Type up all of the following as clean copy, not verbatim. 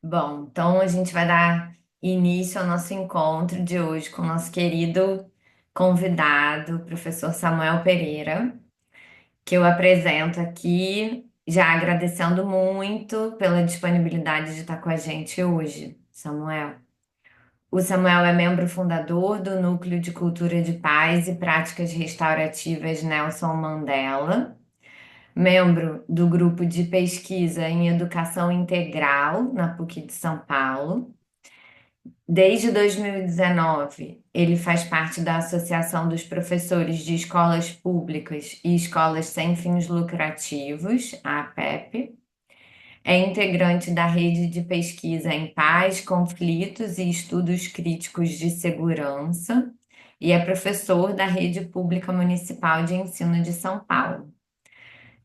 Bom, então a gente vai dar início ao nosso encontro de hoje com o nosso querido convidado, o professor Samuel Pereira, que eu apresento aqui, já agradecendo muito pela disponibilidade de estar com a gente hoje, Samuel. O Samuel é membro fundador do Núcleo de Cultura de Paz e Práticas Restaurativas Nelson Mandela, membro do grupo de pesquisa em Educação Integral na PUC de São Paulo. Desde 2019, ele faz parte da Associação dos Professores de Escolas Públicas e Escolas Sem Fins Lucrativos, a APEP. É integrante da Rede de Pesquisa em Paz, Conflitos e Estudos Críticos de Segurança e é professor da Rede Pública Municipal de Ensino de São Paulo.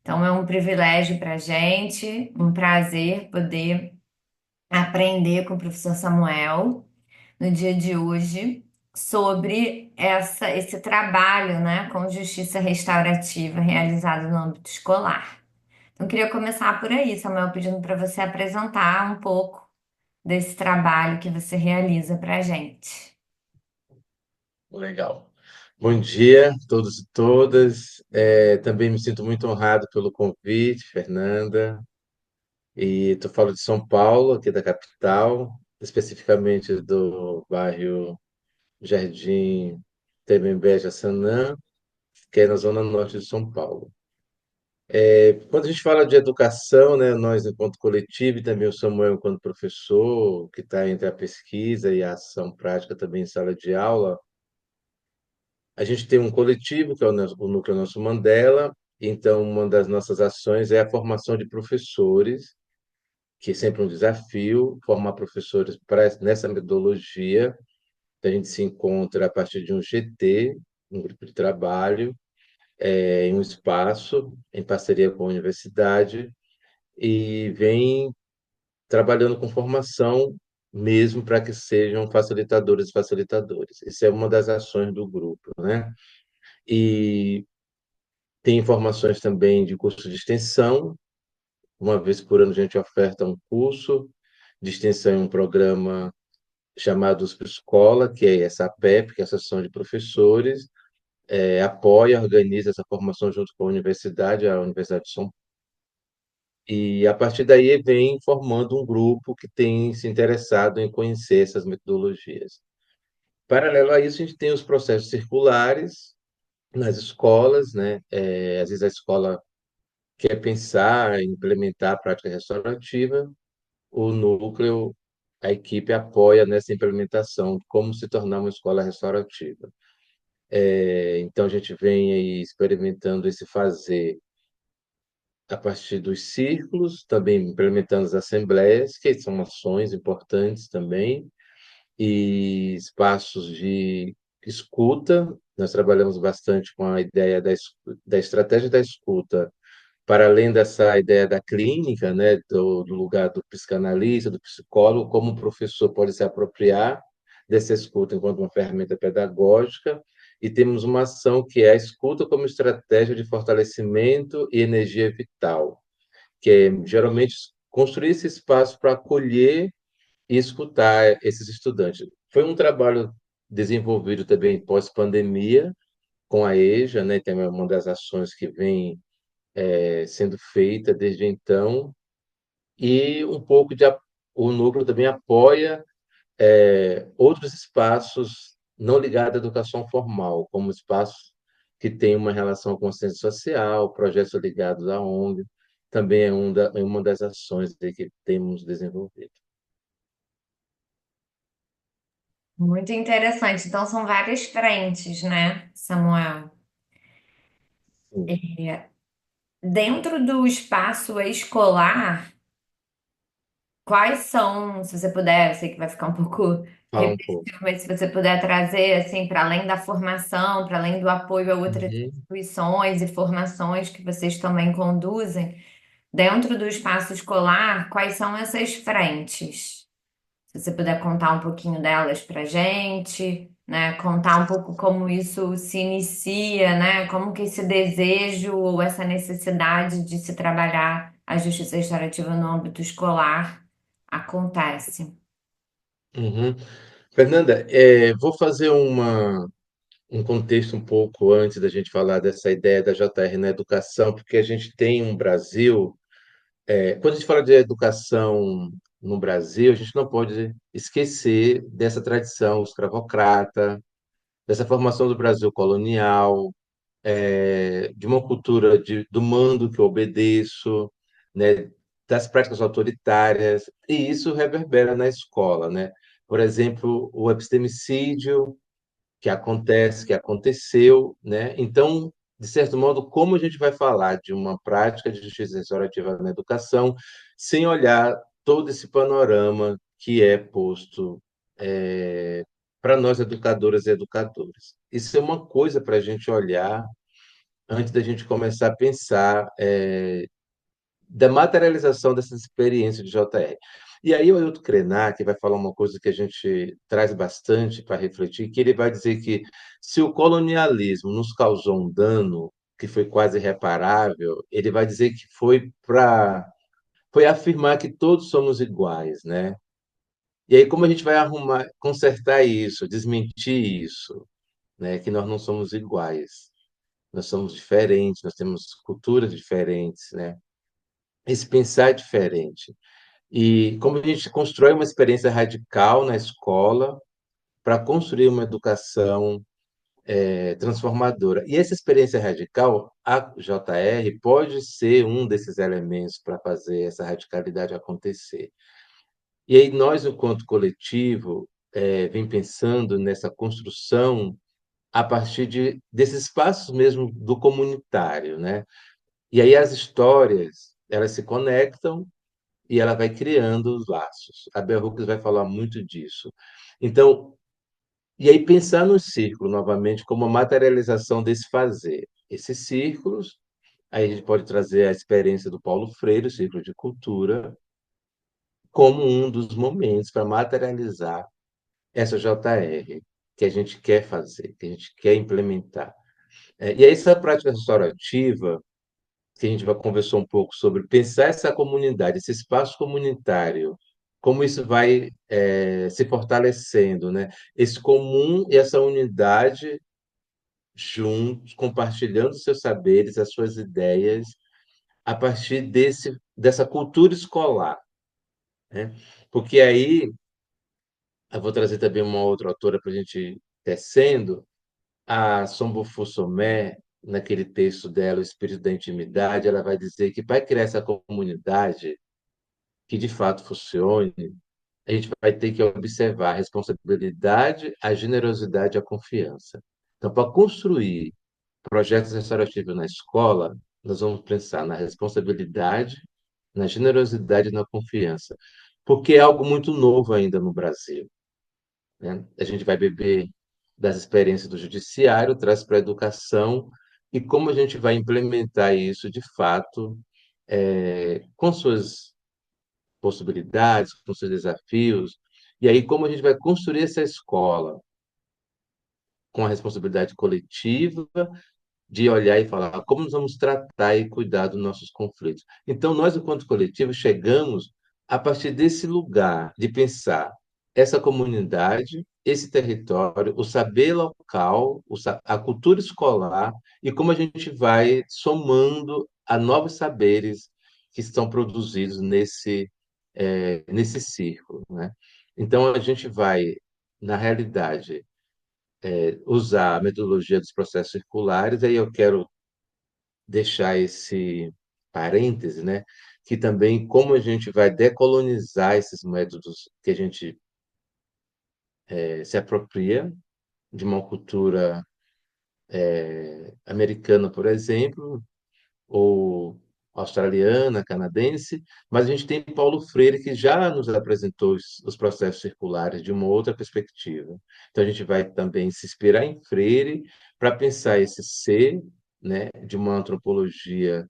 Então, é um privilégio para a gente, um prazer poder aprender com o professor Samuel no dia de hoje sobre esse trabalho, né, com justiça restaurativa realizado no âmbito escolar. Então, eu queria começar por aí, Samuel, pedindo para você apresentar um pouco desse trabalho que você realiza para a gente. Legal. Bom dia a todos e todas. Também me sinto muito honrado pelo convite, Fernanda. E tu falo de São Paulo, aqui da capital, especificamente do bairro Jardim Tremembé Jaçanã, que é na zona norte de São Paulo. Quando a gente fala de educação, né, nós enquanto coletivo e também o Samuel enquanto professor, que está entre a pesquisa e a ação prática também em sala de aula. A gente tem um coletivo, que é o Núcleo Nosso Mandela. Então, uma das nossas ações é a formação de professores, que é sempre um desafio, formar professores nessa metodologia. A gente se encontra a partir de um GT, um grupo de trabalho, em um espaço, em parceria com a universidade, e vem trabalhando com formação mesmo para que sejam facilitadores e facilitadores. Isso é uma das ações do grupo, né? E tem informações também de curso de extensão. Uma vez por ano a gente oferta um curso de extensão em um programa chamado USP Escola, que é essa APEP, que é a Associação de Professores, apoia, organiza essa formação junto com a Universidade de São Paulo. E a partir daí vem formando um grupo que tem se interessado em conhecer essas metodologias. Paralelo a isso, a gente tem os processos circulares nas escolas, né? Às vezes a escola quer pensar em implementar a prática restaurativa, o núcleo, a equipe apoia nessa implementação, como se tornar uma escola restaurativa. Então, a gente vem aí experimentando esse fazer a partir dos círculos, também implementando as assembleias, que são ações importantes também, e espaços de escuta. Nós trabalhamos bastante com a ideia da estratégia da escuta para além dessa ideia da clínica, né, do lugar do psicanalista, do psicólogo, como o professor pode se apropriar dessa escuta enquanto uma ferramenta pedagógica, e temos uma ação que é a escuta como estratégia de fortalecimento e energia vital, que é geralmente construir esse espaço para acolher e escutar esses estudantes. Foi um trabalho desenvolvido também pós-pandemia com a EJA, né, que é uma das ações que vem sendo feita desde então, e um pouco o núcleo também apoia outros espaços não ligados à educação formal, como espaços que têm uma relação com consciência social, projetos ligados à ONG, também é uma das ações aí que temos desenvolvido. Muito interessante. Então, são várias frentes, né, Samuel? Sim, Dentro do espaço escolar, quais são, se você puder, eu sei que vai ficar um pouco fala um pouco. repetitivo, mas se você puder trazer, assim, para além da formação, para além do apoio a outras Uhum. instituições e formações que vocês também conduzem, dentro do espaço escolar, quais são essas frentes? Se você puder contar um pouquinho delas para gente, né? Contar um pouco como isso se inicia, né? Como que esse desejo ou essa necessidade de se trabalhar a justiça restaurativa no âmbito escolar acontece. Uhum. Fernanda, vou fazer um contexto um pouco antes da gente falar dessa ideia da JR na educação, porque a gente tem um Brasil. Quando a gente fala de educação no Brasil, a gente não pode esquecer dessa tradição escravocrata, dessa formação do Brasil colonial, de uma cultura do mando que eu obedeço, né, das práticas autoritárias, e isso reverbera na escola, né? Por exemplo, o epistemicídio que acontece, que aconteceu, né? Então, de certo modo, como a gente vai falar de uma prática de justiça restaurativa na educação sem olhar todo esse panorama que é posto para nós educadoras e educadores? Isso é uma coisa para a gente olhar antes da gente começar a pensar da materialização dessa experiência de JR. E aí o Ailton Krenak vai falar uma coisa que a gente traz bastante para refletir, que ele vai dizer que se o colonialismo nos causou um dano que foi quase irreparável, ele vai dizer que foi afirmar que todos somos iguais, né? E aí como a gente vai arrumar, consertar isso, desmentir isso, né? Que nós não somos iguais, nós somos diferentes, nós temos culturas diferentes, né? Esse pensar é diferente. E como a gente constrói uma experiência radical na escola para construir uma educação transformadora. E essa experiência radical, a JR, pode ser um desses elementos para fazer essa radicalidade acontecer. E aí nós, enquanto coletivo, vem pensando nessa construção a partir desses espaços mesmo do comunitário, né? E aí as histórias, elas se conectam e ela vai criando os laços. A Bell Hooks vai falar muito disso. Então, e aí pensar no círculo novamente como a materialização desse fazer. Esses círculos, aí a gente pode trazer a experiência do Paulo Freire, o Círculo de Cultura, como um dos momentos para materializar essa JR que a gente quer fazer, que a gente quer implementar. E aí essa prática restaurativa, que a gente vai conversar um pouco sobre pensar essa comunidade, esse espaço comunitário, como isso vai se fortalecendo, né? Esse comum e essa unidade juntos, compartilhando seus saberes, as suas ideias, a partir dessa cultura escolar, né? Porque aí, eu vou trazer também uma outra autora para a gente ir tecendo, a Sombofu Somé, naquele texto dela, O Espírito da Intimidade, ela vai dizer que para criar essa comunidade, que de fato funcione, a gente vai ter que observar a responsabilidade, a generosidade e a confiança. Então, para construir projetos restaurativos na escola, nós vamos pensar na responsabilidade, na generosidade e na confiança, porque é algo muito novo ainda no Brasil, né? A gente vai beber das experiências do judiciário, traz para a educação, e como a gente vai implementar isso de fato, com suas possibilidades, com seus desafios, e aí como a gente vai construir essa escola com a responsabilidade coletiva de olhar e falar como nós vamos tratar e cuidar dos nossos conflitos. Então, nós, enquanto coletivo, chegamos a partir desse lugar de pensar essa comunidade, esse território, o saber local, a cultura escolar e como a gente vai somando a novos saberes que estão produzidos nesse círculo, né? Então, a gente vai, na realidade, usar a metodologia dos processos circulares, aí eu quero deixar esse parêntese, né? Que também como a gente vai decolonizar esses métodos que a gente se apropria de uma cultura americana, por exemplo, ou australiana, canadense, mas a gente tem Paulo Freire que já nos apresentou os processos circulares de uma outra perspectiva. Então a gente vai também se inspirar em Freire para pensar esse ser, né, de uma antropologia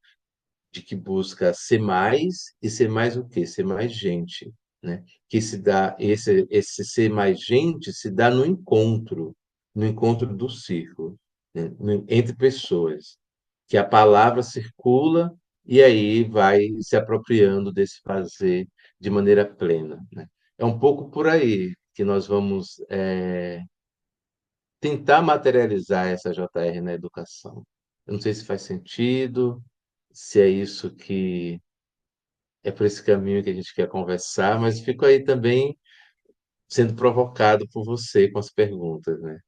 de que busca ser mais e ser mais o quê? Ser mais gente, né? Que se dá esse ser mais gente se dá no encontro do círculo, né? Entre pessoas, que a palavra circula e aí vai se apropriando desse fazer de maneira plena, né? É um pouco por aí que nós vamos tentar materializar essa JR na educação. Eu não sei se faz sentido, se é isso que é por esse caminho que a gente quer conversar, mas fico aí também sendo provocado por você com as perguntas, né?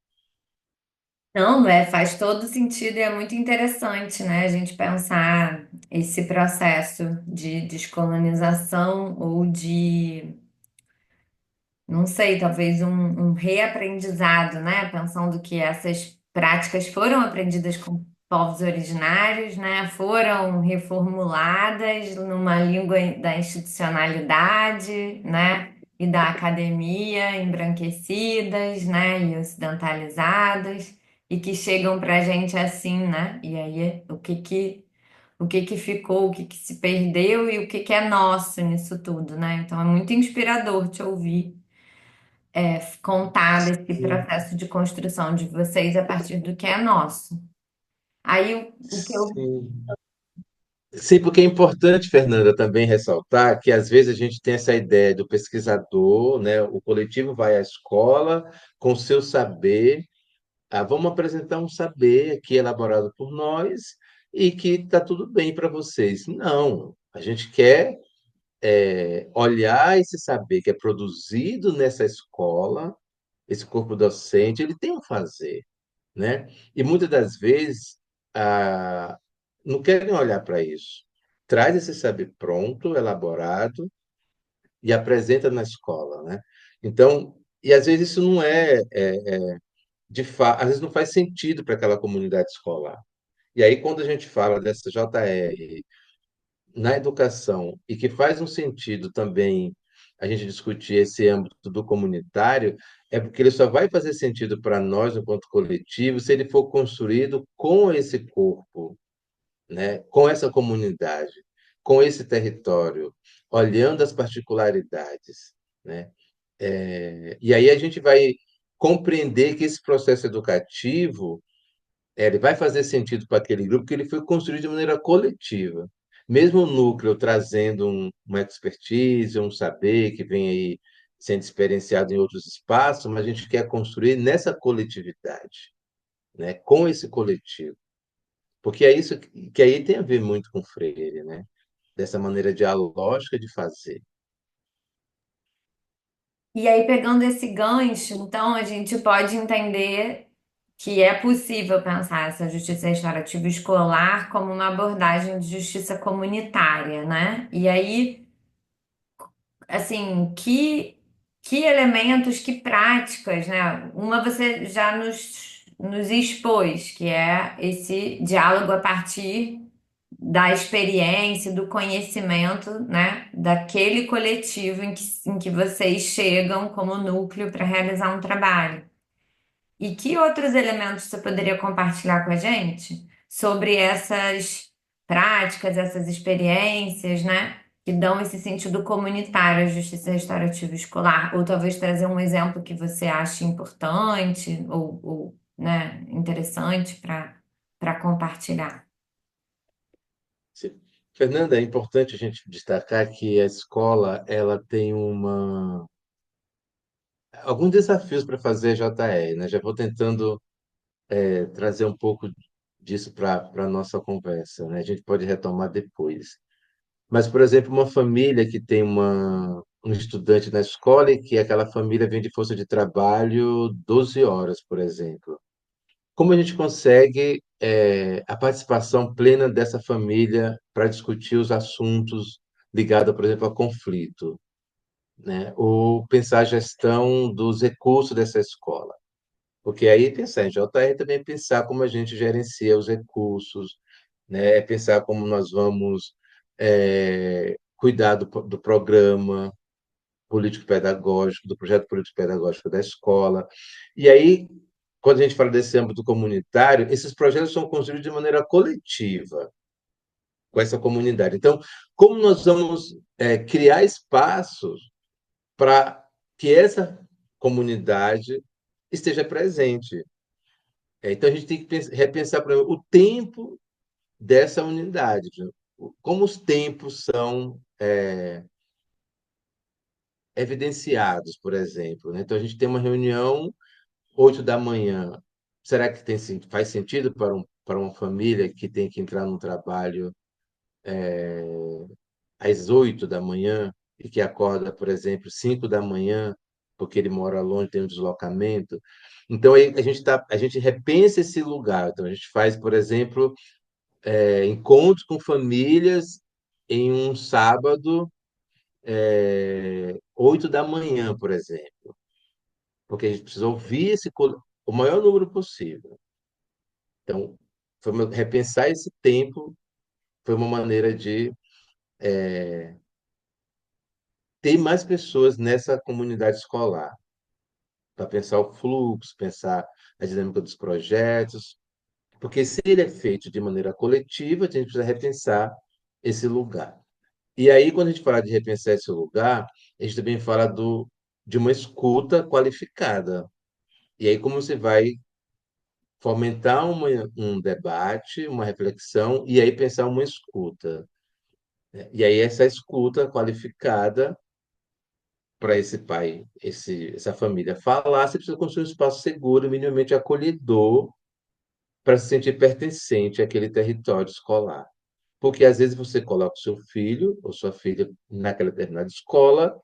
Não, faz todo sentido e é muito interessante, né, a gente pensar esse processo de descolonização ou de, não sei, talvez um reaprendizado, né, pensando que essas práticas foram aprendidas com povos originários, né, foram reformuladas numa língua da institucionalidade, né, e da academia, embranquecidas, né, e ocidentalizadas e que chegam para a gente assim, né? E aí o que que ficou, o que que se perdeu e o que que é nosso nisso tudo, né? Então é muito inspirador te ouvir contar desse Sim, processo de construção de vocês a partir do que é nosso. Aí o que eu sim. Sim, porque é importante, Fernanda, também ressaltar que às vezes a gente tem essa ideia do pesquisador, né? O coletivo vai à escola com seu saber. Vamos apresentar um saber aqui elaborado por nós e que está tudo bem para vocês. Não, a gente quer olhar esse saber que é produzido nessa escola, esse corpo docente, ele tem um fazer, né? E muitas das vezes ah, não querem olhar para isso. Traz esse saber pronto, elaborado e apresenta na escola, né? Então, e às vezes isso não de fato, às vezes não faz sentido para aquela comunidade escolar. E aí, quando a gente fala dessa JR na educação e que faz um sentido também a gente discutir esse âmbito do comunitário, é porque ele só vai fazer sentido para nós, enquanto coletivo, se ele for construído com esse corpo, né? Com essa comunidade, com esse território, olhando as particularidades, né? E aí a gente vai compreender que esse processo educativo ele vai fazer sentido para aquele grupo que ele foi construído de maneira coletiva. Mesmo o núcleo trazendo uma expertise, um saber que vem aí sendo experienciado em outros espaços, mas a gente quer construir nessa coletividade, né? Com esse coletivo. Porque é isso que aí tem a ver muito com Freire, né? Dessa maneira dialógica de fazer. E aí, pegando esse gancho, então a gente pode entender que é possível pensar essa justiça restaurativa escolar como uma abordagem de justiça comunitária, né? E aí, assim, que elementos, que práticas, né? Uma você já nos expôs, que é esse diálogo a partir da experiência, do conhecimento, né, daquele coletivo em que vocês chegam como núcleo para realizar um trabalho. E que outros elementos você poderia compartilhar com a gente sobre essas práticas, essas experiências, né, que dão esse sentido comunitário à justiça restaurativa escolar? Ou talvez trazer um exemplo que você ache importante ou né, interessante para compartilhar. Sim. Fernanda, é importante a gente destacar que a escola ela tem alguns desafios para fazer a JR, né? Já vou tentando trazer um pouco disso para a nossa conversa, né? A gente pode retomar depois. Mas, por exemplo, uma família que tem um estudante na escola e que aquela família vem de força de trabalho 12 horas, por exemplo. Como a gente consegue a participação plena dessa família para discutir os assuntos ligados, por exemplo, a conflito, né? Ou pensar a gestão dos recursos dessa escola. Porque aí pensar em JR também é pensar como a gente gerencia os recursos, né? É pensar como nós vamos cuidar do programa político-pedagógico, do projeto político-pedagógico da escola. E aí, quando a gente fala desse âmbito comunitário, esses projetos são construídos de maneira coletiva com essa comunidade. Então, como nós vamos criar espaços para que essa comunidade esteja presente? Então, a gente tem que repensar, por exemplo, o tempo dessa unidade. como os tempos são evidenciados, por exemplo, né? Então, a gente tem uma reunião 8 da manhã. Será que faz sentido para uma família que tem que entrar no trabalho às 8 da manhã e que acorda, por exemplo, 5 da manhã, porque ele mora longe, tem um deslocamento? Então, aí a gente repensa esse lugar. Então, a gente faz, por exemplo, encontros com famílias em um sábado, 8 da manhã, por exemplo, porque a gente precisa ouvir o maior número possível. Então, repensar esse tempo foi uma maneira de ter mais pessoas nessa comunidade escolar, para pensar o fluxo, pensar a dinâmica dos projetos, porque se ele é feito de maneira coletiva, a gente precisa repensar esse lugar. E aí, quando a gente fala de repensar esse lugar, a gente também fala de uma escuta qualificada. E aí, como você vai fomentar um debate, uma reflexão, e aí pensar uma escuta. E aí, essa escuta qualificada para esse pai, essa família falar, você precisa construir um espaço seguro, minimamente acolhedor, para se sentir pertencente àquele território escolar. Porque às vezes você coloca o seu filho ou sua filha naquela determinada escola.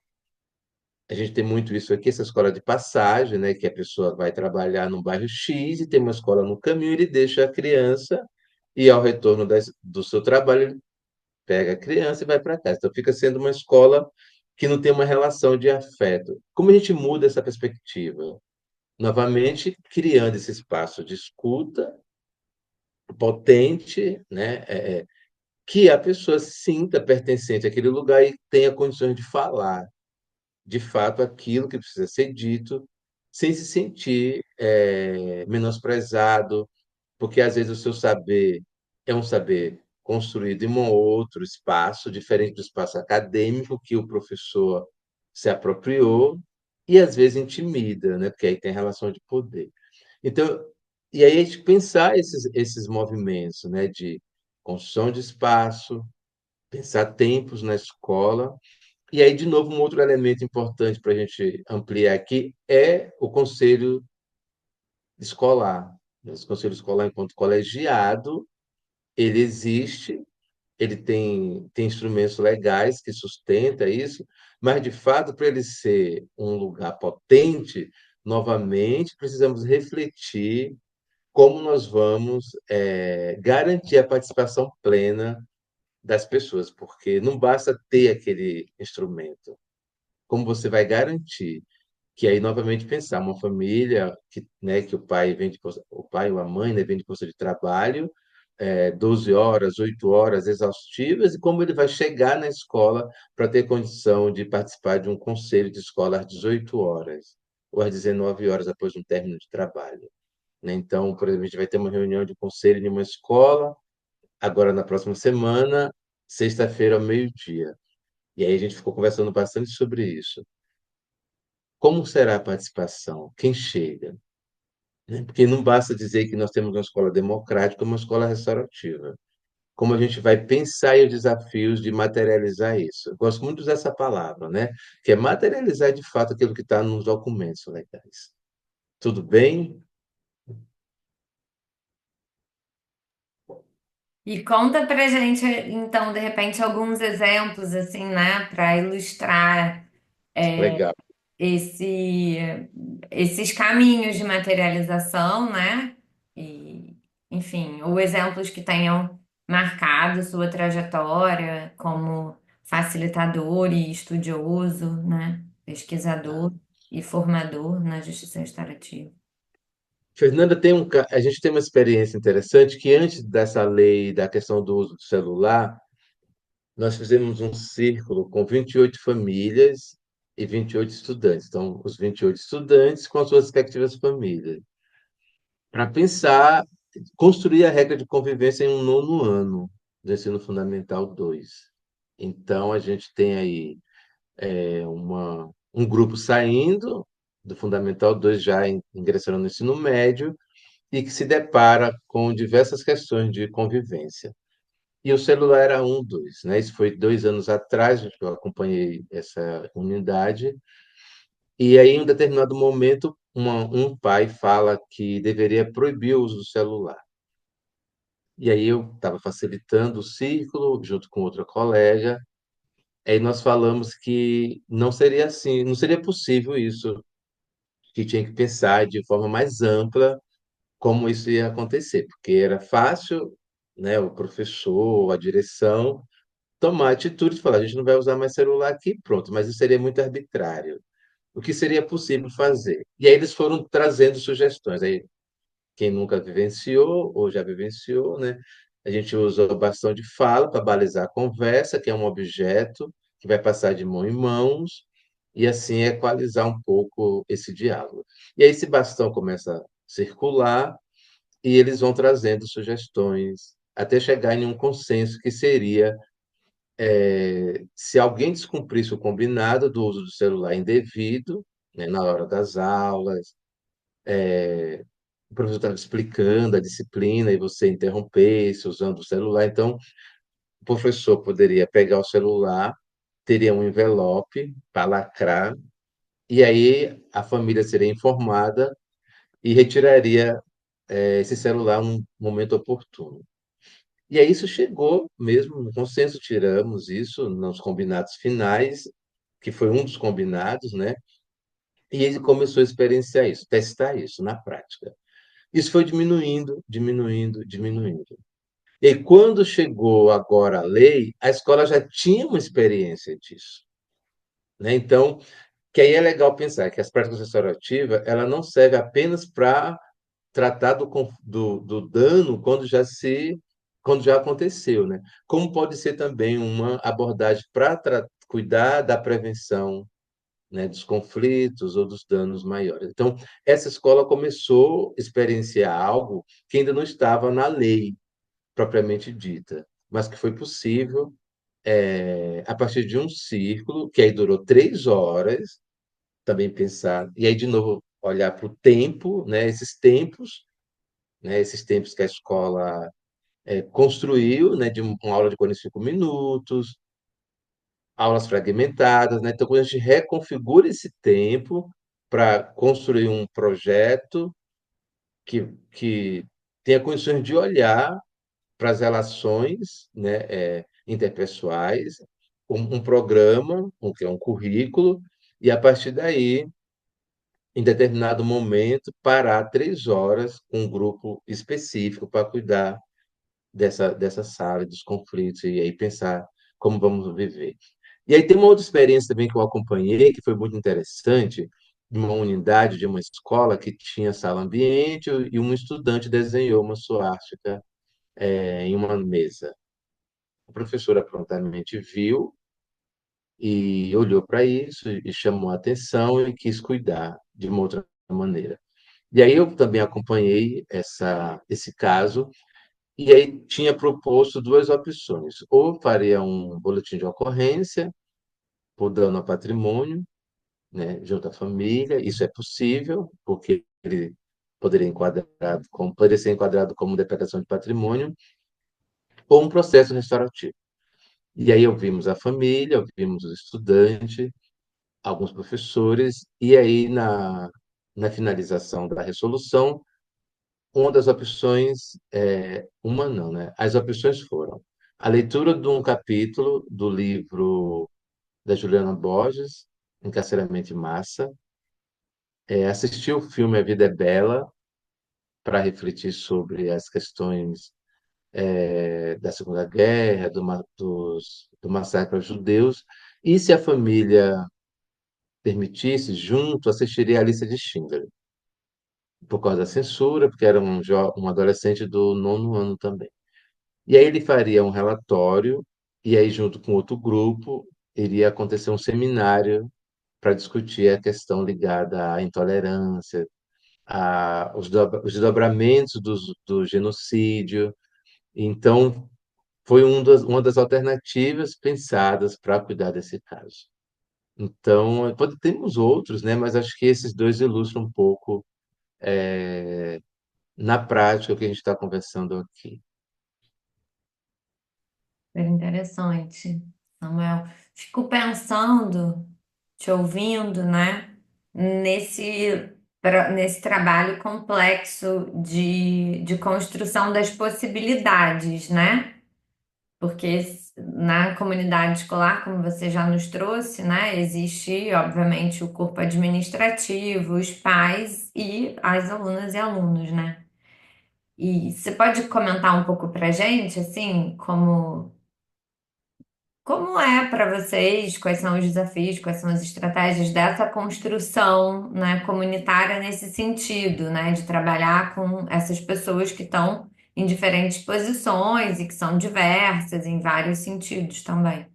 A gente tem muito isso aqui, essa escola de passagem, né? Que a pessoa vai trabalhar no bairro X e tem uma escola no caminho, ele deixa a criança e ao retorno do seu trabalho, ele pega a criança e vai para casa. Então fica sendo uma escola que não tem uma relação de afeto. Como a gente muda essa perspectiva? Novamente, criando esse espaço de escuta potente, né? Que a pessoa sinta pertencente àquele lugar e tenha condições de falar de fato aquilo que precisa ser dito, sem se sentir menosprezado, porque às vezes o seu saber é um saber construído em um outro espaço, diferente do espaço acadêmico que o professor se apropriou, e às vezes intimida, né? Porque aí tem relação de poder. Então, e aí a gente pensar esses movimentos, né? De construção de espaço, pensar tempos na escola, e aí, de novo, um outro elemento importante para a gente ampliar aqui é o conselho escolar. Esse conselho escolar, enquanto colegiado, ele existe, ele tem instrumentos legais que sustentam isso, mas, de fato, para ele ser um lugar potente, novamente, precisamos refletir como nós vamos garantir a participação plena das pessoas, porque não basta ter aquele instrumento. Como você vai garantir que aí novamente pensar uma família que, né, que o pai vem o pai ou a mãe, né, vem de força de trabalho, 12 horas, 8 horas exaustivas, e como ele vai chegar na escola para ter condição de participar de um conselho de escola às 18 horas ou às 19 horas após um término de trabalho, né? Então, por exemplo, a gente vai ter uma reunião de conselho em uma escola agora na próxima semana, sexta-feira ao meio-dia. E aí a gente ficou conversando bastante sobre isso. Como será a participação? Quem chega? Né? Porque não basta dizer que nós temos uma escola democrática, uma escola restaurativa. Como a gente vai pensar em os desafios de materializar isso? Eu gosto muito dessa palavra, né? Que é materializar de fato aquilo que está nos documentos legais. Tudo bem? E conta pra gente, então, de repente, alguns exemplos, assim, né, para ilustrar Legal. esse, esses caminhos de materialização, né? E, enfim, ou exemplos que tenham marcado sua trajetória como facilitador e estudioso, né? Pesquisador e formador na justiça restaurativa. Fernanda, a gente tem uma experiência interessante que antes dessa lei da questão do uso do celular, nós fizemos um círculo com 28 famílias e 28 estudantes. Então, os 28 estudantes com as suas respectivas famílias, para pensar, construir a regra de convivência em um nono ano do ensino fundamental 2. Então, a gente tem aí um grupo saindo do Fundamental 2 já ingressando no ensino médio e que se depara com diversas questões de convivência. E o celular era um dos, né? Isso foi 2 anos atrás que eu acompanhei essa unidade. E aí, em um determinado momento, um pai fala que deveria proibir o uso do celular. E aí eu estava facilitando o círculo junto com outra colega. Aí nós falamos que não seria assim, não seria possível isso, que tinha que pensar de forma mais ampla como isso ia acontecer, porque era fácil, né, o professor, a direção tomar atitude e falar, a gente não vai usar mais celular aqui, pronto, mas isso seria muito arbitrário. O que seria possível fazer? E aí eles foram trazendo sugestões. Aí quem nunca vivenciou ou já vivenciou, né? A gente usa o bastão de fala para balizar a conversa, que é um objeto que vai passar de mão em mãos e assim equalizar um pouco esse diálogo. E aí esse bastão começa a circular e eles vão trazendo sugestões até chegar em um consenso que seria se alguém descumprisse o combinado do uso do celular indevido, né, na hora das aulas, o professor estava explicando a disciplina e você interrompesse usando o celular. Então, o professor poderia pegar o celular, teria um envelope para lacrar, e aí a família seria informada e retiraria esse celular num momento oportuno. E aí isso chegou mesmo no consenso, tiramos isso nos combinados finais, que foi um dos combinados, né? E ele começou a experienciar isso, testar isso na prática. Isso foi diminuindo, diminuindo, diminuindo. E quando chegou agora a lei, a escola já tinha uma experiência disso, né? Então, que aí é legal pensar que as práticas restaurativas, ela não serve apenas para tratar do dano quando já aconteceu, né? Como pode ser também uma abordagem para cuidar da prevenção, né, dos conflitos ou dos danos maiores. Então, essa escola começou a experienciar algo que ainda não estava na lei propriamente dita, mas que foi possível a partir de um círculo que aí durou 3 horas, também pensar e aí de novo olhar para o tempo, né, esses tempos que a escola construiu, né, de uma aula de 45 minutos, aulas fragmentadas, né? Então, quando a gente reconfigura esse tempo para construir um projeto que tenha condições de olhar para as relações, né, interpessoais, um programa, que é um currículo, e a partir daí, em determinado momento, parar 3 horas com um grupo específico para cuidar dessa sala, dos conflitos, e aí pensar como vamos viver. E aí tem uma outra experiência também que eu acompanhei, que foi muito interessante, de uma unidade de uma escola que tinha sala ambiente e um estudante desenhou uma suástica em uma mesa. A professora prontamente viu e olhou para isso e chamou a atenção e quis cuidar de uma outra maneira. E aí eu também acompanhei esse caso e aí tinha proposto duas opções: ou faria um boletim de ocorrência por dano ao patrimônio, né, junto à família. Isso é possível, porque ele poderia ser enquadrado como depredação de patrimônio ou um processo restaurativo. E aí ouvimos a família, ouvimos o estudante, alguns professores, e aí na finalização da resolução, uma das opções, uma não, né? As opções foram a leitura de um capítulo do livro da Juliana Borges, Encarceramento em Massa, assistir o filme A Vida é Bela, para refletir sobre as questões da Segunda Guerra, do massacre aos judeus, e se a família permitisse, junto, assistiria a lista de Schindler, por causa da censura, porque era um adolescente do nono ano também. E aí ele faria um relatório, e aí, junto com outro grupo, iria acontecer um seminário para discutir a questão ligada à intolerância, os desdobramentos do genocídio. Então, foi uma das alternativas pensadas para cuidar desse caso. Então, temos outros, né? Mas acho que esses dois ilustram um pouco, na prática, o que a gente está conversando aqui. Super interessante, Samuel. Fico pensando, te ouvindo, né, nesse trabalho complexo de construção das possibilidades, né? Porque na comunidade escolar, como você já nos trouxe, né, existe, obviamente, o corpo administrativo, os pais e as alunas e alunos, né? E você pode comentar um pouco pra gente, assim, como é para vocês, quais são os desafios, quais são as estratégias dessa construção, né, comunitária nesse sentido, né, de trabalhar com essas pessoas que estão em diferentes posições e que são diversas em vários sentidos também.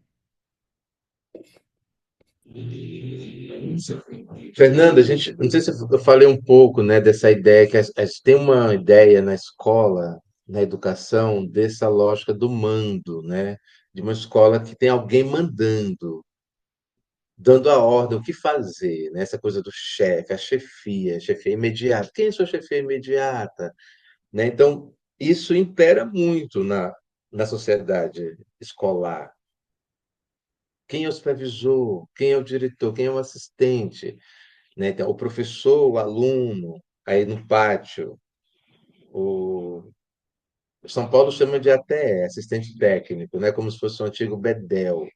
Fernanda, a gente, não sei se eu falei um pouco, né, dessa ideia que a gente tem uma ideia na escola, na educação, dessa lógica do mando, né, de uma escola que tem alguém mandando, dando a ordem, o que fazer, né, essa coisa do chefe, a chefia imediata. Quem é sua chefia imediata, né? Então, isso impera muito na sociedade escolar. Quem é o supervisor? Quem é o diretor? Quem é o assistente? Né? Então, o professor, o aluno, aí no pátio, o São Paulo chama de ATE, assistente técnico, né? Como se fosse um antigo bedel.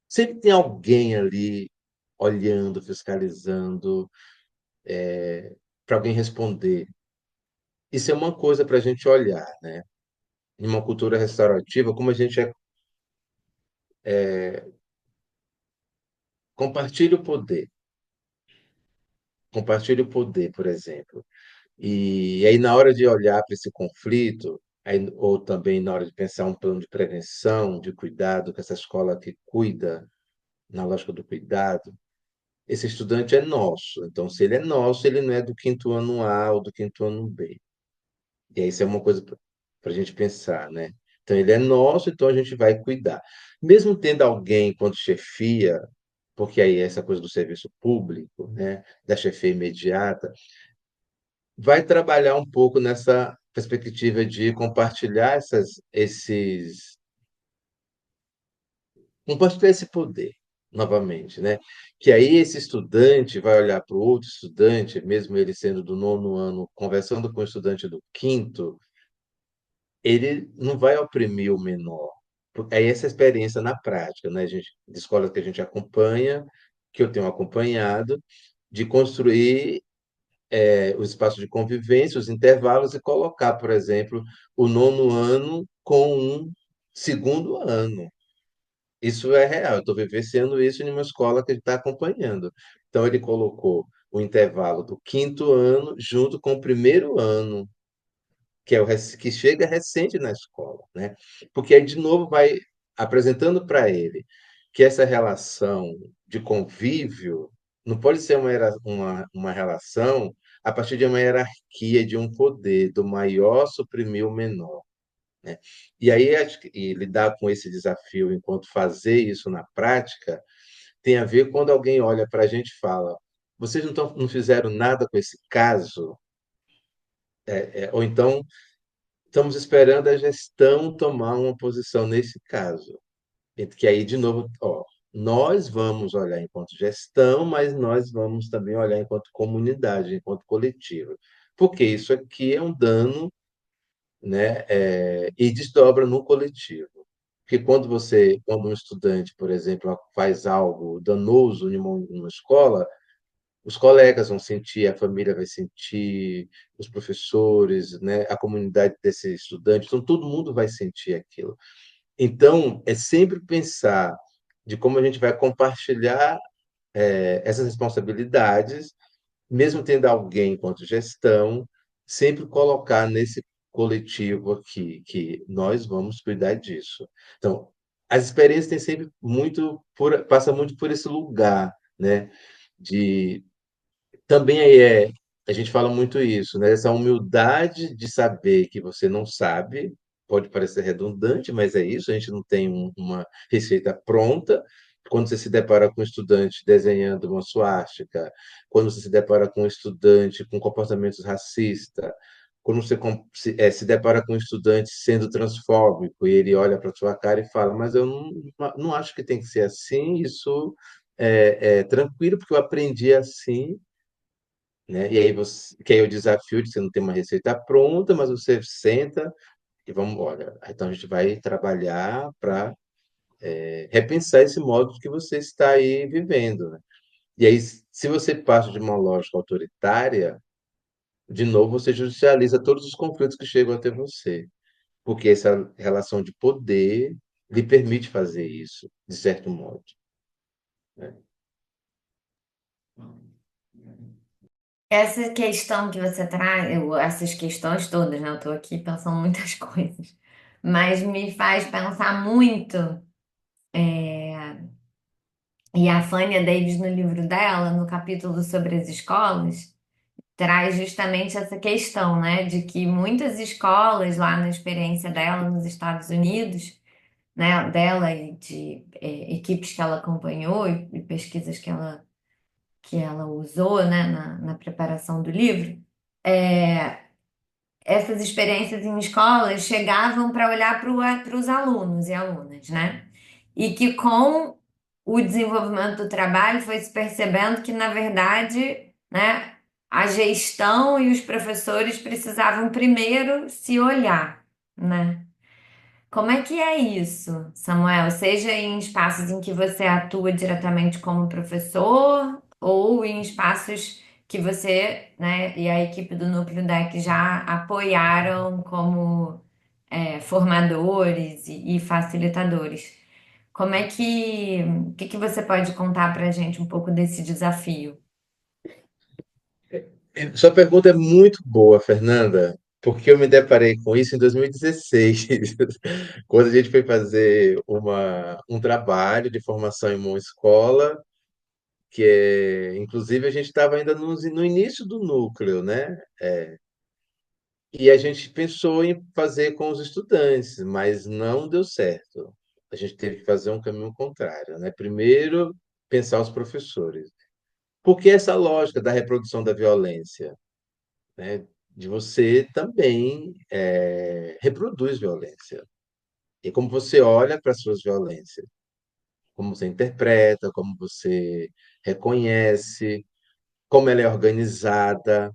Sempre tem alguém ali olhando, fiscalizando, para alguém responder. Isso é uma coisa para a gente olhar, né? Em uma cultura restaurativa, como a gente compartilha o poder, compartilha o poder, por exemplo. E aí, na hora de olhar para esse conflito, aí, ou também na hora de pensar um plano de prevenção, de cuidado, com essa escola que cuida, na lógica do cuidado, esse estudante é nosso. Então, se ele é nosso, ele não é do quinto ano A ou do quinto ano B. E aí, isso é uma coisa para a gente pensar, né? Então, ele é nosso, então a gente vai cuidar. Mesmo tendo alguém quanto chefia, porque aí é essa coisa do serviço público, né, da chefia imediata, vai trabalhar um pouco nessa perspectiva de compartilhar compartilhar esse poder novamente, né? Que aí esse estudante vai olhar para o outro estudante, mesmo ele sendo do nono ano, conversando com o estudante do quinto, ele não vai oprimir o menor. É essa experiência na prática, né? A gente, de escolas que a gente acompanha, que eu tenho acompanhado, de construir o espaço de convivência, os intervalos e colocar, por exemplo, o nono ano com um segundo ano. Isso é real. Eu estou vivenciando isso em uma escola que ele está acompanhando. Então, ele colocou o intervalo do quinto ano junto com o primeiro ano, que é que chega recente na escola, né? Porque aí, de novo, vai apresentando para ele que essa relação de convívio não pode ser uma relação a partir de uma hierarquia, de um poder, do maior suprimir o menor, né? E aí, e lidar com esse desafio enquanto fazer isso na prática tem a ver quando alguém olha para a gente e fala: vocês não fizeram nada com esse caso? Ou então estamos esperando a gestão tomar uma posição nesse caso. Que aí, de novo, ó, nós vamos olhar enquanto gestão, mas nós vamos também olhar enquanto comunidade, enquanto coletivo. Porque isso aqui é um dano, né, e desdobra no coletivo. Porque quando um estudante, por exemplo, faz algo danoso em uma escola, os colegas vão sentir, a família vai sentir, os professores, né, a comunidade desse estudante, então todo mundo vai sentir aquilo. Então, é sempre pensar de como a gente vai compartilhar essas responsabilidades, mesmo tendo alguém enquanto gestão, sempre colocar nesse coletivo aqui, que nós vamos cuidar disso. Então, as experiências têm sempre passa muito por esse lugar, né? De também a gente fala muito isso, né? Essa humildade de saber que você não sabe, pode parecer redundante, mas é isso, a gente não tem uma receita pronta. Quando você se depara com um estudante desenhando uma suástica, quando você se depara com um estudante com comportamentos racistas, quando você se depara com um estudante sendo transfóbico e ele olha para sua cara e fala, mas eu não acho que tem que ser assim, isso é tranquilo, porque eu aprendi assim, né? E aí que aí é o desafio de você não ter uma receita pronta, mas você senta e vamos embora. Então a gente vai trabalhar para repensar esse modo que você está aí vivendo, né? E aí, se você parte de uma lógica autoritária, de novo você judicializa todos os conflitos que chegam até você, porque essa relação de poder lhe permite fazer isso, de certo modo, né? Essa questão que você traz, essas questões todas, né? Eu tô aqui pensando muitas coisas, mas me faz pensar muito, e a Fania Davis, no livro dela, no capítulo sobre as escolas, traz justamente essa questão, né? De que muitas escolas, lá na experiência dela nos Estados Unidos, né? Dela e de equipes que ela acompanhou e pesquisas que ela usou, né? Na preparação do livro. Essas experiências em escolas chegavam para olhar para os alunos e alunas, né? E que com o desenvolvimento do trabalho foi se percebendo que, na verdade, né, a gestão e os professores precisavam primeiro se olhar, né? Como é que é isso, Samuel? Seja em espaços em que você atua diretamente como professor ou em espaços que você, né, e a equipe do Núcleo DEC já apoiaram como formadores e facilitadores. Como é o que que você pode contar para a gente um pouco desse desafio? Sua pergunta é muito boa, Fernanda, porque eu me deparei com isso em 2016, quando a gente foi fazer um trabalho de formação em uma escola, inclusive a gente estava ainda no início do núcleo, né? E a gente pensou em fazer com os estudantes, mas não deu certo. A gente teve que fazer um caminho contrário, né? Primeiro, pensar os professores. Porque essa lógica da reprodução da violência, né? De você também reproduz violência. E como você olha para as suas violências, como você interpreta, como você reconhece, como ela é organizada,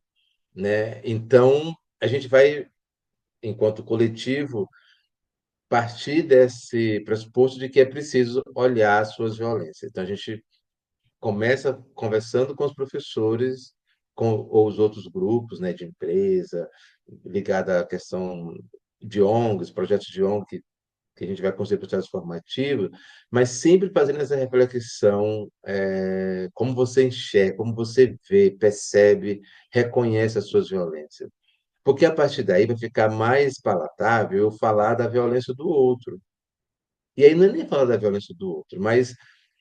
né? Então, a gente vai, enquanto coletivo, partir desse pressuposto de que é preciso olhar as suas violências. Então, a gente começa conversando com os professores, com ou os outros grupos, né, de empresa, ligada à questão de ONGs, projetos de ONG que a gente vai construir processos formativos, mas sempre fazendo essa reflexão, como você enxerga, como você vê, percebe, reconhece as suas violências. Porque a partir daí vai ficar mais palatável eu falar da violência do outro. E aí não é nem falar da violência do outro, mas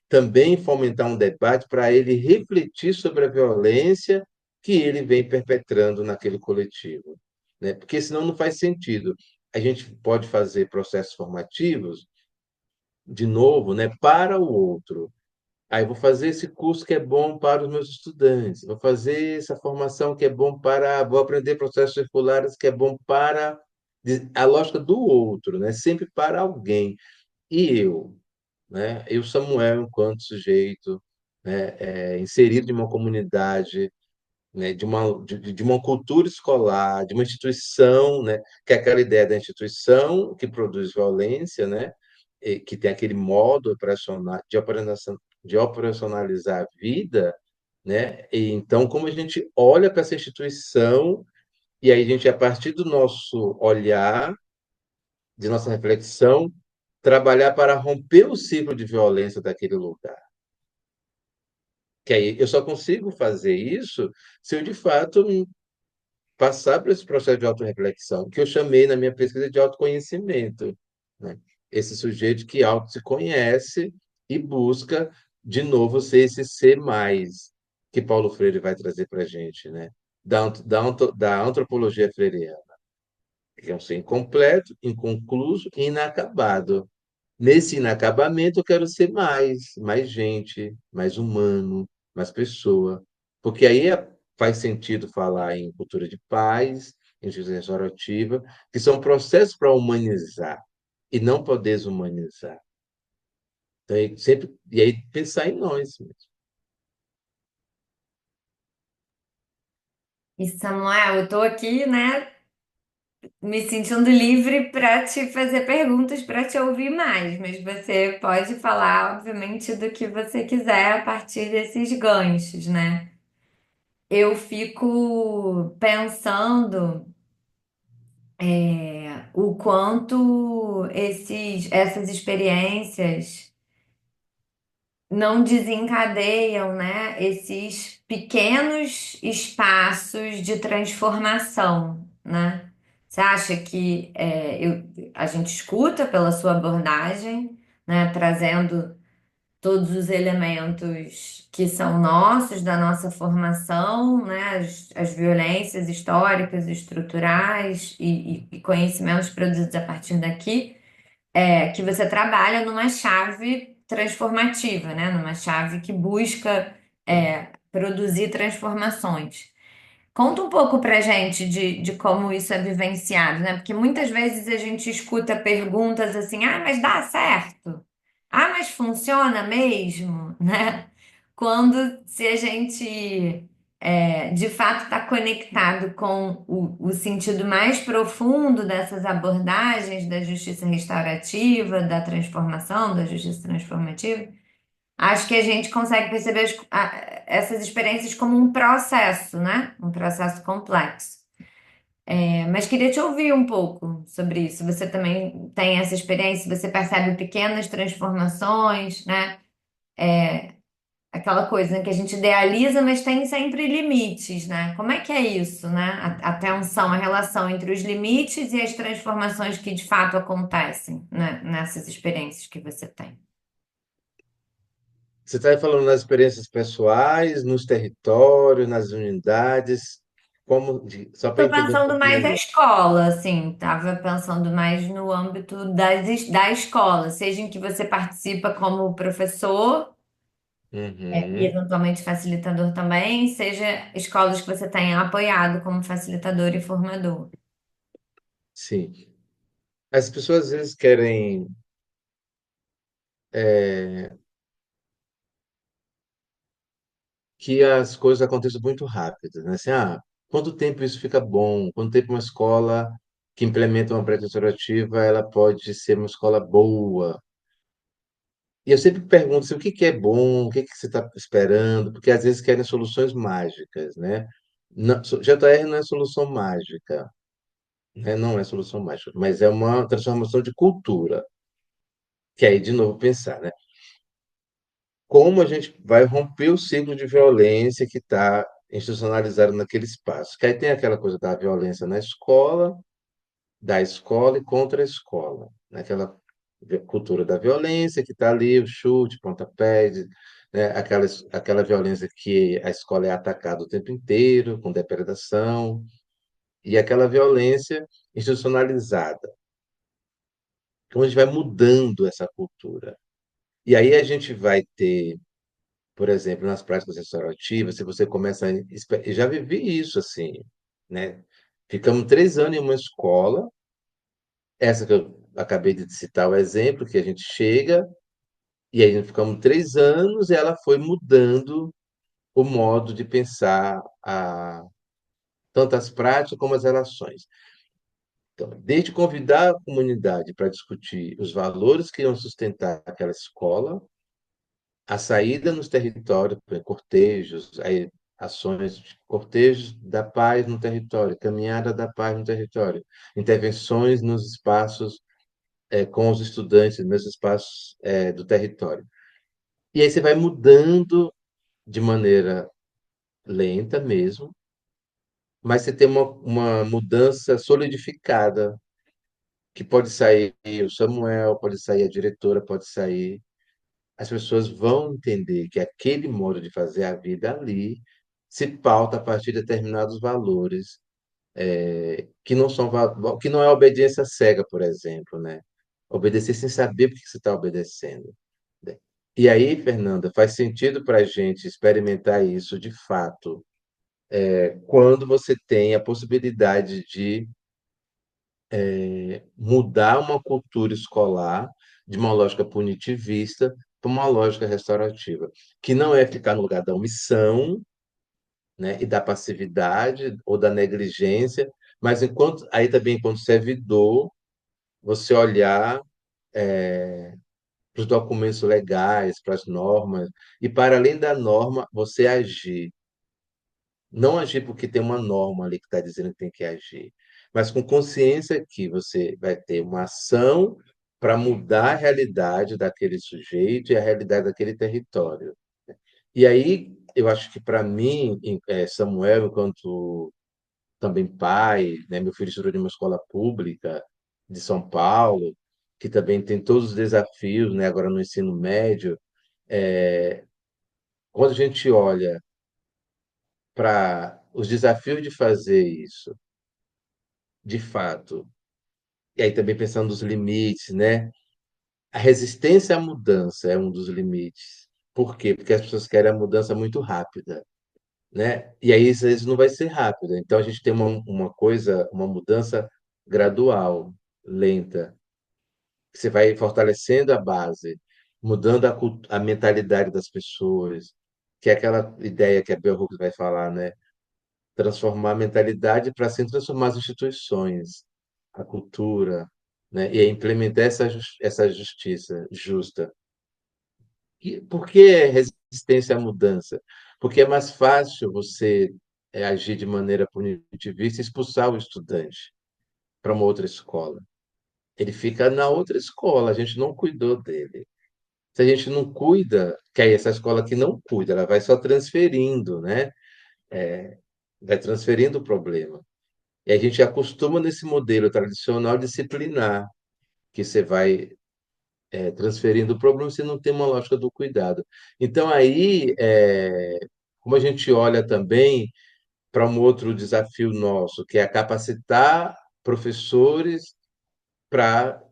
também fomentar um debate para ele refletir sobre a violência que ele vem perpetrando naquele coletivo, né? Porque senão não faz sentido. A gente pode fazer processos formativos, de novo, né, para o outro. Aí vou fazer esse curso que é bom para os meus estudantes, vou fazer essa formação que é bom para, vou aprender processos circulares que é bom para a lógica do outro, né? Sempre para alguém. E eu, né? Eu, Samuel, enquanto sujeito, né, inserido em uma comunidade, né, de uma cultura escolar, de uma instituição, né, que é aquela ideia da instituição que produz violência, né, e que tem aquele modo de operacionalizar a vida, né? E então, como a gente olha para essa instituição, e aí a gente, a partir do nosso olhar, de nossa reflexão, trabalhar para romper o ciclo de violência daquele lugar. Que aí eu só consigo fazer isso se eu, de fato, passar por esse processo de autorreflexão, que eu chamei na minha pesquisa de autoconhecimento, né? Esse sujeito que auto se conhece e busca, de novo, ser esse ser mais que Paulo Freire vai trazer para a gente, né? Da antropologia freiriana, que é um ser incompleto, inconcluso e inacabado. Nesse inacabamento, eu quero ser mais gente, mais humano, mais pessoa. Porque aí faz sentido falar em cultura de paz, em justiça restaurativa, que são processos para humanizar e não para desumanizar. Então, e aí pensar em nós mesmo. E Samuel, eu tô aqui, né, me sentindo livre para te fazer perguntas, para te ouvir mais, mas você pode falar, obviamente, do que você quiser a partir desses ganchos, né? Eu fico pensando o quanto essas experiências não desencadeiam, né, esses pequenos espaços de transformação, né? Você acha que a gente escuta pela sua abordagem, né, trazendo todos os elementos que são nossos, da nossa formação, né, as violências históricas, estruturais e conhecimentos produzidos a partir daqui, que você trabalha numa chave transformativa, né? Numa chave que busca produzir transformações. Conta um pouco pra gente de como isso é vivenciado, né? Porque muitas vezes a gente escuta perguntas assim, ah, mas dá certo? Ah, mas funciona mesmo, né? Quando se a gente de fato está conectado com o sentido mais profundo dessas abordagens da justiça restaurativa, da transformação, da justiça transformativa, acho que a gente consegue perceber essas experiências como um processo, né? Um processo complexo. Mas queria te ouvir um pouco sobre isso. Você também tem essa experiência, você percebe pequenas transformações, né? Aquela coisa, né, que a gente idealiza, mas tem sempre limites, né? Como é que é isso, né? A tensão, a relação entre os limites e as transformações que de fato acontecem, né, nessas experiências que você tem. Você está falando nas experiências pessoais, nos territórios, nas unidades, só para Estou entender um pensando pouco mais a melhor. escola, assim, estava pensando mais no âmbito da escola, seja em que você participa como professor, e Uhum, eventualmente facilitador também, seja escolas que você tenha apoiado como facilitador e formador. sim. As pessoas às vezes querem é, que as coisas aconteçam muito rápido, né? Assim, quanto tempo isso fica bom? Quanto tempo uma escola que implementa uma prática restaurativa, ela pode ser uma escola boa? E eu sempre pergunto assim, o que que é bom, o que que você está esperando, porque às vezes querem soluções mágicas, né? JR não é solução mágica, né? Não é solução mágica, mas é uma transformação de cultura, que aí, de novo, pensar, né? Como a gente vai romper o ciclo de violência que está institucionalizado naquele espaço? Que aí tem aquela coisa da violência na escola, da escola e contra a escola, naquela cultura da violência que está ali, o chute, pontapé, né? Aquela violência que a escola é atacada o tempo inteiro, com depredação, e aquela violência institucionalizada. Então, a gente vai mudando essa cultura. E aí a gente vai ter, por exemplo, nas práticas restaurativas, se você começa a... Eu já vivi isso, assim, né? Ficamos 3 anos em uma escola, essa que eu acabei de citar o exemplo, que a gente chega, e aí ficamos 3 anos e ela foi mudando o modo de pensar tanto as práticas como as relações. Então, desde convidar a comunidade para discutir os valores que iam sustentar aquela escola, a saída nos territórios, cortejos, aí, ações de cortejos da paz no território, caminhada da paz no território, intervenções nos espaços com os estudantes, nos espaços do território. E aí você vai mudando de maneira lenta mesmo, mas você tem uma mudança solidificada, que pode sair o Samuel, pode sair a diretora, pode sair. As pessoas vão entender que aquele modo de fazer a vida ali se pauta a partir de determinados valores, que não é obediência cega, por exemplo, né? Obedecer sem saber por que você está obedecendo, né? E aí, Fernanda, faz sentido para a gente experimentar isso de fato quando você tem a possibilidade de mudar uma cultura escolar de uma lógica punitivista para uma lógica restaurativa, que não é ficar no lugar da omissão, né, e da passividade ou da negligência, mas enquanto aí também enquanto servidor, você olhar para os documentos legais, para as normas, e para além da norma, você agir. Não agir porque tem uma norma ali que está dizendo que tem que agir, mas com consciência que você vai ter uma ação para mudar a realidade daquele sujeito e a realidade daquele território. E aí, eu acho que para mim, Samuel, enquanto também pai, né, meu filho estudou em uma escola pública de São Paulo, que também tem todos os desafios, né, agora no ensino médio, quando a gente olha para os desafios de fazer isso, de fato, e aí também pensando nos limites, né? A resistência à mudança é um dos limites. Por quê? Porque as pessoas querem a mudança muito rápida, né? E aí isso às vezes não vai ser rápido. Então a gente tem uma coisa, uma mudança gradual, lenta, que você vai fortalecendo a base, mudando a mentalidade das pessoas, que é aquela ideia que a Bell Hooks vai falar, né? Transformar a mentalidade para assim transformar as instituições, a cultura, né? E implementar essa justiça justa. E por que resistência à mudança? Porque é mais fácil você agir de maneira punitivista e expulsar o estudante para uma outra escola. Ele fica na outra escola, a gente não cuidou dele. Se a gente não cuida, que aí essa escola que não cuida, ela vai só transferindo, né? Vai transferindo o problema. E a gente acostuma nesse modelo tradicional disciplinar, que você vai transferindo o problema, você não tem uma lógica do cuidado. Então, aí, como a gente olha também para um outro desafio nosso, que é capacitar professores para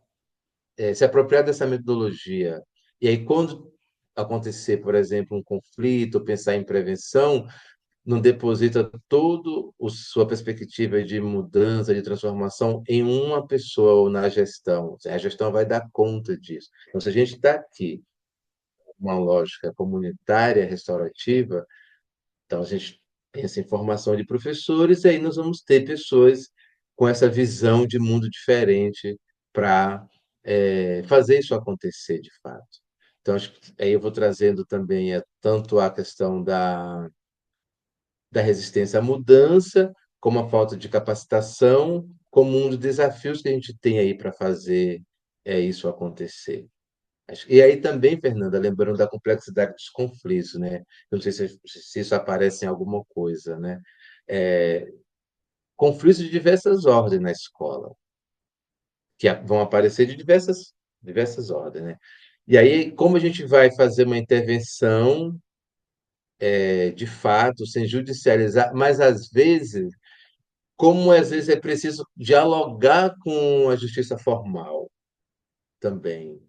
se apropriar dessa metodologia. E aí, quando acontecer, por exemplo, um conflito, pensar em prevenção, não deposita todo a sua perspectiva de mudança, de transformação em uma pessoa ou na gestão. A gestão vai dar conta disso. Então, se a gente está aqui, uma lógica comunitária, restaurativa, então a gente pensa em formação de professores, e aí nós vamos ter pessoas com essa visão de mundo diferente para fazer isso acontecer de fato. Então, acho que aí eu vou trazendo também tanto a questão da resistência à mudança, como a falta de capacitação, como um dos desafios que a gente tem aí para fazer isso acontecer. E aí também, Fernanda, lembrando da complexidade dos conflitos, né? Eu não sei se isso aparece em alguma coisa, né? É, conflitos de diversas ordens na escola, que vão aparecer de diversas ordens, né? E aí, como a gente vai fazer uma intervenção, de fato, sem judicializar, mas às vezes como às vezes é preciso dialogar com a justiça formal também,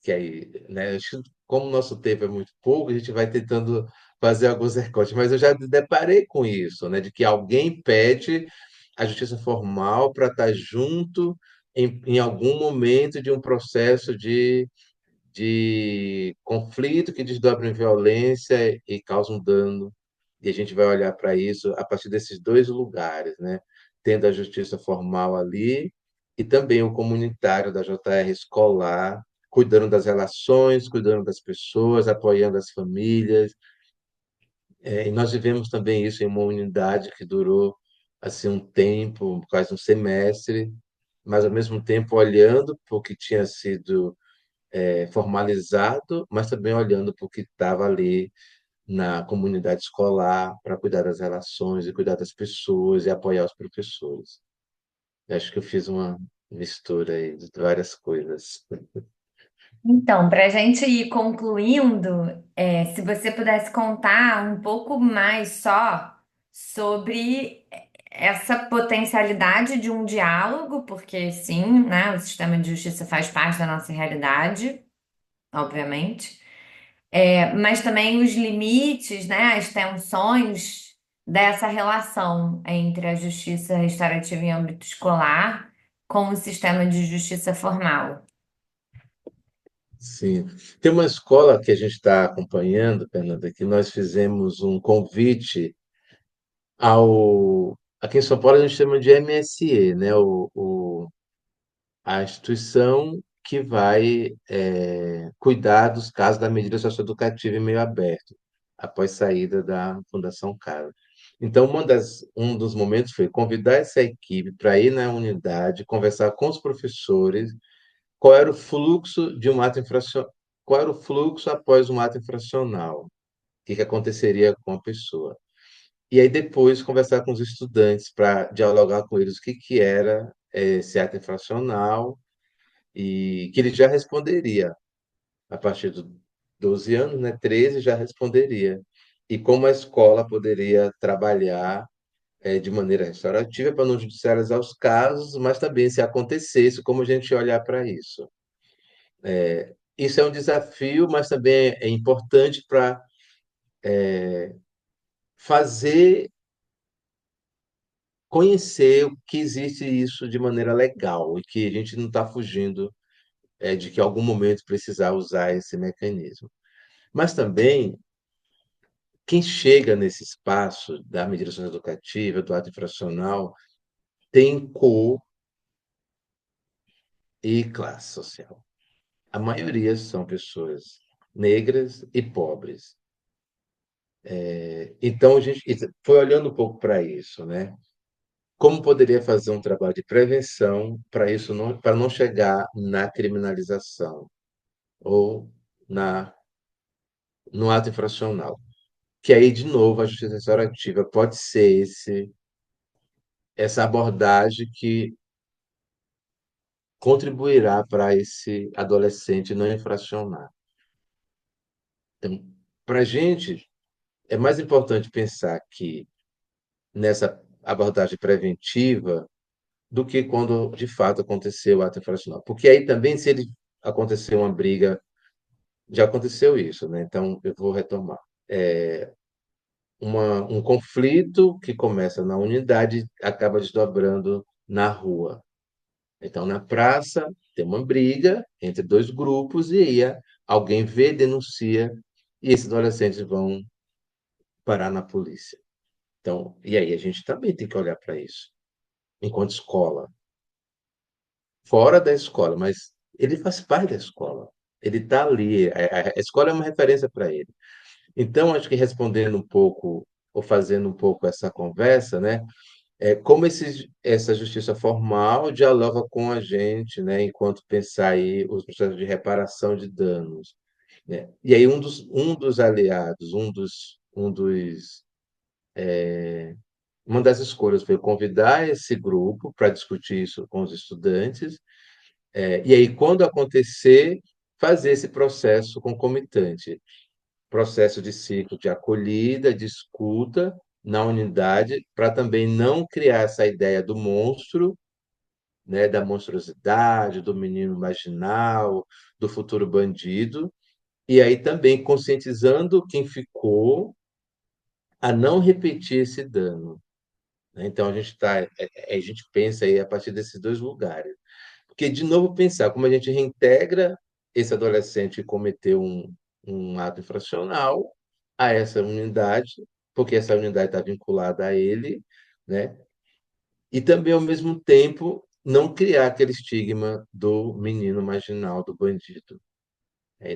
que aí, né, acho que como o nosso tempo é muito pouco, a gente vai tentando fazer alguns recortes, mas eu já me deparei com isso, né, de que alguém pede a justiça formal para estar junto em algum momento de um processo de conflito que desdobra em violência e causa um dano. E a gente vai olhar para isso a partir desses dois lugares, né? Tendo a justiça formal ali e também o comunitário da JR escolar, cuidando das relações, cuidando das pessoas, apoiando as famílias. E nós vivemos também isso em uma unidade que durou assim um tempo, quase um semestre, mas ao mesmo tempo olhando para o que tinha sido formalizado, mas também olhando para o que estava ali na comunidade escolar para cuidar das relações e cuidar das pessoas e apoiar os professores. Eu acho que eu fiz uma mistura aí de várias coisas. Então, para a gente ir concluindo, se você pudesse contar um pouco mais só sobre essa potencialidade de um diálogo, porque sim, né, o sistema de justiça faz parte da nossa realidade, obviamente, mas também os limites, né, as tensões dessa relação entre a justiça restaurativa em âmbito escolar com o sistema de justiça formal. Sim. Tem uma escola que a gente está acompanhando, Fernanda, que nós fizemos um convite ao. Aqui em São Paulo a gente chama de MSE, né? A instituição que vai cuidar dos casos da medida socioeducativa em meio aberto, após saída da Fundação Casa. Então, um dos momentos foi convidar essa equipe para ir na unidade, conversar com os professores, qual era o fluxo de um ato infracional, qual era o fluxo após um ato infracional, o que aconteceria com a pessoa. E aí depois conversar com os estudantes para dialogar com eles o que era esse ato infracional e que ele já responderia a partir dos 12 anos, né, 13 já responderia. E como a escola poderia trabalhar de maneira restaurativa para não judicializar os casos, mas também se acontecesse, como a gente olhar para isso. Isso é um desafio, mas também é importante para fazer conhecer que existe isso de maneira legal e que a gente não está fugindo de que em algum momento precisar usar esse mecanismo. Mas também quem chega nesse espaço da mediação educativa, do ato infracional, tem cor e classe social. A maioria são pessoas negras e pobres. Então, a gente foi olhando um pouco para isso, né? Como poderia fazer um trabalho de prevenção para isso não, para não chegar na criminalização ou no ato infracional? Que aí, de novo, a justiça restaurativa pode ser essa abordagem que contribuirá para esse adolescente não infracionar. Então, para a gente, é mais importante pensar que nessa abordagem preventiva do que quando de fato aconteceu o ato infracional. Porque aí também, se ele acontecer uma briga, já aconteceu isso, né? Então, eu vou retomar. Um conflito que começa na unidade acaba desdobrando na rua. Então, na praça, tem uma briga entre dois grupos e aí alguém vê, denuncia e esses adolescentes vão parar na polícia. Então, e aí a gente também tem que olhar para isso, enquanto escola, fora da escola, mas ele faz parte da escola. Ele está ali, a escola é uma referência para ele. Então, acho que respondendo um pouco, ou fazendo um pouco essa conversa, né? Como essa justiça formal dialoga com a gente, né, enquanto pensar aí os processos de reparação de danos, né? E aí um dos aliados, uma das escolhas foi convidar esse grupo para discutir isso com os estudantes, e aí quando acontecer, fazer esse processo concomitante, processo de ciclo de acolhida, de escuta na unidade, para também não criar essa ideia do monstro, né, da monstruosidade, do menino marginal, do futuro bandido, e aí também conscientizando quem ficou a não repetir esse dano, né? Então a gente pensa aí a partir desses dois lugares, porque de novo pensar como a gente reintegra esse adolescente que cometeu um ato infracional a essa unidade, porque essa unidade está vinculada a ele, né? E também, ao mesmo tempo, não criar aquele estigma do menino marginal, do bandido.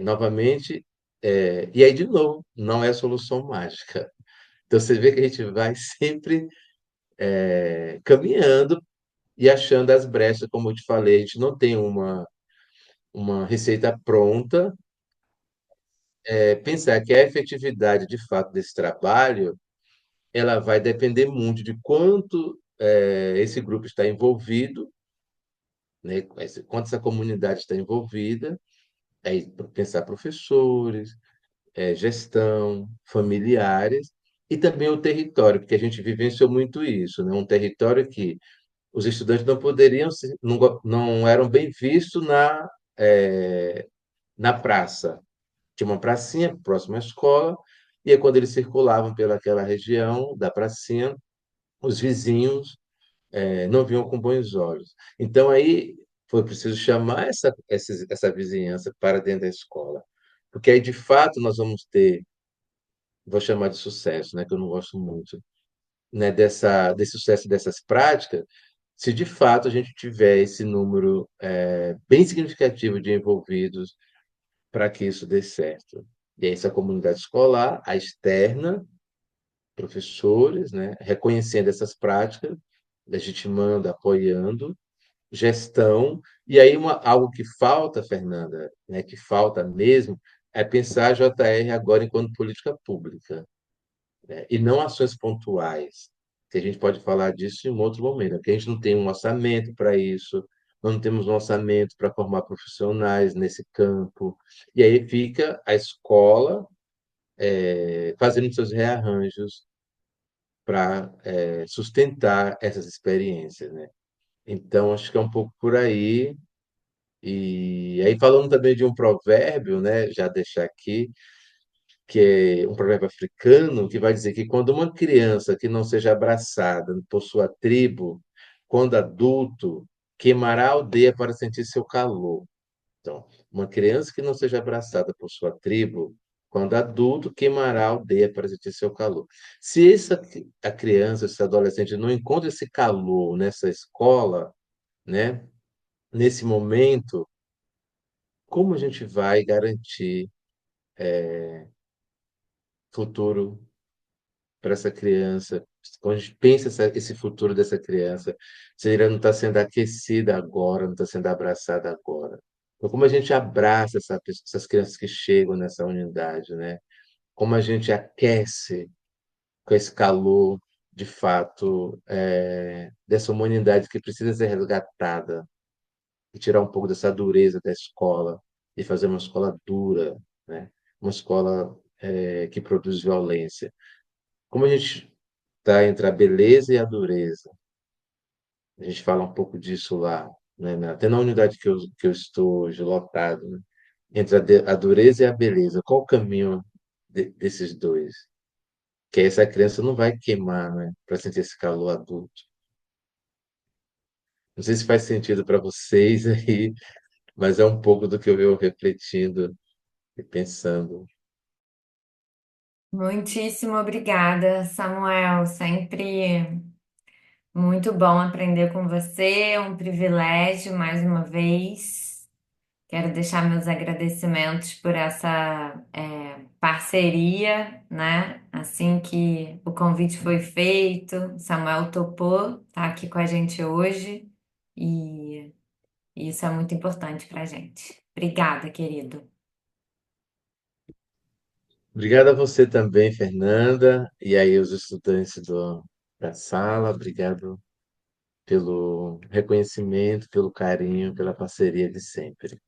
Novamente, e aí, de novo, não é a solução mágica. Então, você vê que a gente vai sempre caminhando e achando as brechas, como eu te falei, a gente não tem uma receita pronta. Pensar que a efetividade, de fato, desse trabalho, ela vai depender muito de quanto esse grupo está envolvido, né? Quanto essa comunidade está envolvida, aí pensar professores, gestão, familiares e também o território, porque a gente vivenciou muito isso, né? Um território que os estudantes não poderiam, não eram bem vistos na praça. Tinha uma pracinha próxima à escola, E aí, quando eles circulavam pelaquela região da pracinha, os vizinhos não viam com bons olhos. Então, aí foi preciso chamar essa vizinhança para dentro da escola. Porque aí, de fato, nós vamos ter, vou chamar de sucesso, né, que eu não gosto muito, né, desse sucesso dessas práticas, se de fato a gente tiver esse número bem significativo de envolvidos para que isso dê certo. E aí, essa comunidade escolar, a externa, professores, né, reconhecendo essas práticas, legitimando, apoiando, gestão, e aí algo que falta, Fernanda, né, que falta mesmo, é pensar a JR agora enquanto política pública, né, e não ações pontuais, que a gente pode falar disso em um outro momento, porque a gente não tem um orçamento para isso, não temos um orçamento para formar profissionais nesse campo, e aí fica a escola fazendo seus rearranjos para sustentar essas experiências, né? Então, acho que é um pouco por aí. E aí, falando também de um provérbio, né, já deixar aqui, que é um provérbio africano, que vai dizer que quando uma criança que não seja abraçada por sua tribo, quando adulto, queimará a aldeia para sentir seu calor. Então, uma criança que não seja abraçada por sua tribo, quando adulto, queimará a aldeia para sentir seu calor. Se a criança, esse adolescente não encontra esse calor nessa escola, né, nesse momento, como a gente vai garantir futuro para essa criança? Quando a gente pensa esse futuro dessa criança, se ela não está sendo aquecida agora, não está sendo abraçada agora. Então, como a gente abraça essas crianças que chegam nessa unidade, né? Como a gente aquece com esse calor, de fato, dessa humanidade que precisa ser resgatada e tirar um pouco dessa dureza da escola e fazer uma escola dura, né? Uma escola que produz violência. Como a gente está entre a beleza e a dureza? A gente fala um pouco disso lá, né? Até na unidade que eu estou hoje, lotado, né? Entre a dureza e a beleza. Qual o caminho desses dois? Que essa criança não vai queimar, né? Para sentir esse calor adulto. Não sei se faz sentido para vocês aí, mas é um pouco do que eu venho refletindo e pensando. Muitíssimo obrigada, Samuel. Sempre muito bom aprender com você, é um privilégio mais uma vez. Quero deixar meus agradecimentos por essa parceria, né? Assim que o convite foi feito, Samuel topou estar aqui com a gente hoje e isso é muito importante para a gente. Obrigada, querido. Obrigado a você também, Fernanda, e aí os estudantes da sala. Obrigado pelo reconhecimento, pelo carinho, pela parceria de sempre.